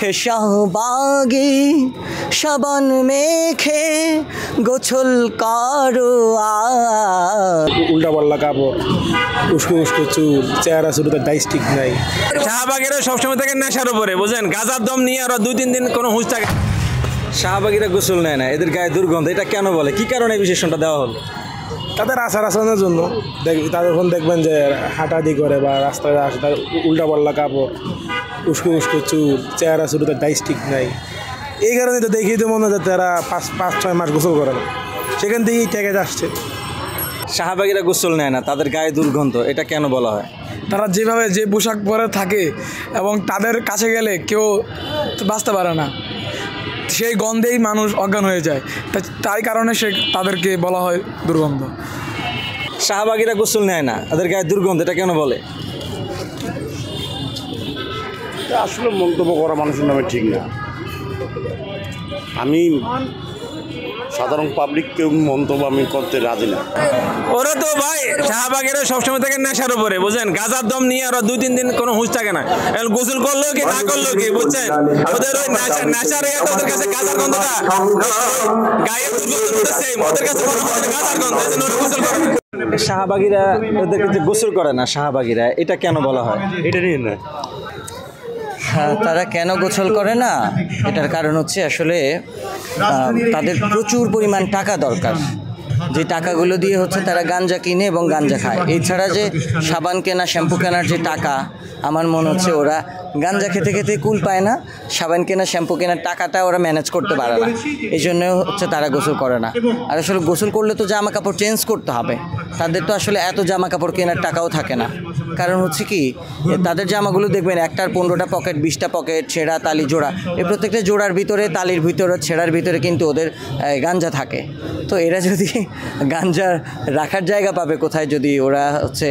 হে শাহবাগী সাবান মেখে গোছল কারো উল্টা পাল্লা কাপড়, উস্কো উস্কো চুল, চেহারা শুরুতে ডাইস্টিক নাই। শাহবাগীরা সবসময় থাকে নেশার উপরে, বুঝেন, গাঁজার দম নিয়ে আর 2-3 দিন কোনো হুঁশ থাকে। শাহবাগীরা গোসল নেয় না, এদের গায়ে দুর্গন্ধ, এটা কেন বলে, কি কারণে এই বিশেষণটা দেওয়া হলো? তাদের আচার আচরণের জন্য। তাদের যখন দেখবেন যে হাঁটাহাঁটি করে বা রাস্তায় আসে, তার উল্টা পাল্লা কাপড়, উস্কো উস্কো চুল, চেহারা শুরুতে ডাইস্টিক নাই, এই কারণে তো দেখি তো মনে হয় তারা 5-6 মাস গোসল করে না, সেখান থেকেই ঠেকে আসছে। শাহবাগীরা গোসল নেয় না, তাদের গায়ে দুর্গন্ধ, এটা কেন বলা হয়? তারা যেভাবে যে পোশাক পরে থাকে এবং তাদের কাছে গেলে কেউ বাঁচতে পারে না, সেই গন্ধেই মানুষ অজ্ঞান হয়ে যায়, তাই কারণে তাদেরকে বলা হয় দুর্গন্ধ। শাহবাগীরা গোসল নেয় না, তাদের গায়ে দুর্গন্ধ, এটা কেন বলে? আসলে মন্তব্য করা মানুষের নামে ঠিক না। আমি সাধারণ পাবলিক কেউ মন্তব্য আমি করতে রাজি না। ওরা তো ভাই শাহবাগীরা সবসময় থাকে নেশার উপরে, বুঝেন, গাঁজার দম নিয়ে আর 2-3 দিন কোনো হুঁশ থাকে না। গোসল করলো কি না করলো কি, বুঝছেন, ওদের ওই নেশার ওদের কাছে গাঁজার গন্ধটা গায়ে সেম, ওদের কাছে গাঁজার গন্ধ, এই জন্য ওরা গোসল করে না। শাহবাগীরা ওদের কাছে গোসল করে না, শাহবাগীরা, এটা কেন বলা হয়? এটা নিয়ে না, তারা কেন গোসল করে না, এটার কারণ হচ্ছে আসলে তাদের প্রচুর পরিমাণ টাকা দরকার, যে টাকাগুলো দিয়ে হচ্ছে তারা গাঞ্জা কিনে এবং গাঞ্জা খায়। এছাড়া যে সাবান কেনা, শ্যাম্পু কেনার যে টাকা, আমার মনে হচ্ছে ওরা গাঞ্জা খেতে খেতে কুল পায় না, সাবান কেনা শ্যাম্পু কেনার টাকাটা ওরা ম্যানেজ করতে পারে না, এই জন্য হচ্ছে তারা গোসল করে না। আর আসলে গোসল করলে তো জামা কাপড় চেঞ্জ করতে হবে, তাদের তো আসলে এত জামা কাপড় কেনার টাকাও থাকে না। কারণ হচ্ছে কি, তাদের জামাগুলো দেখবেন একটার 15টা পকেট, 20টা পকেট, ছেঁড়া তালি জোড়া, এই প্রত্যেকটা জোড়ার ভিতরে, তালির ভিতরে, ছেঁড়ার ভিতরে কিন্তু ওদের গাঞ্জা থাকে। তো এরা যদি গাঞ্জা রাখার জায়গা পাবে কোথায়, যদি ওরা হচ্ছে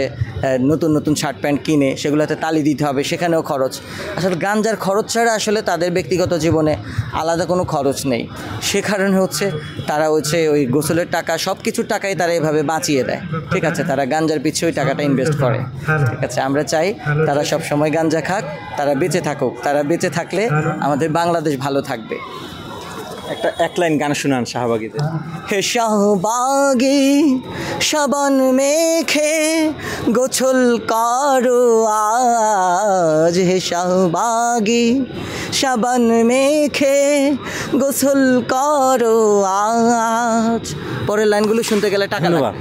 নতুন নতুন শার্ট প্যান্ট কিনে সেগুলোতে তালি দিতে হবে, সেখানেও খরচ। আসলে গাঞ্জার খরচ ছাড়া আসলে তাদের ব্যক্তিগত জীবনে আলাদা কোনো খরচ নেই, সে কারণে হচ্ছে তারা হচ্ছে ওই গোসলের টাকা, সব কিছুর টাকাই তারা এভাবে বাঁচিয়ে দেয়। ঠিক আছে, তারা গাঞ্জার পিছনে ওই টাকাটা ইনভেস্ট করে। ঠিক আছে, আমরা চাই তারা সব সময় গাঞ্জা খাক, তারা বেঁচে থাকুক, তারা বেঁচে থাকলে আমাদের বাংলাদেশ ভালো থাকবে। এক লাইন গান শুনান শাহবাগীদের। হে শাহবাগী সাবান মেখে গোছল কারো আজ, হে শাহবাগী সাবান মেখে গোসল করো আজ। পরের লাইনগুলো শুনতে গেলে টাকা লাগবে।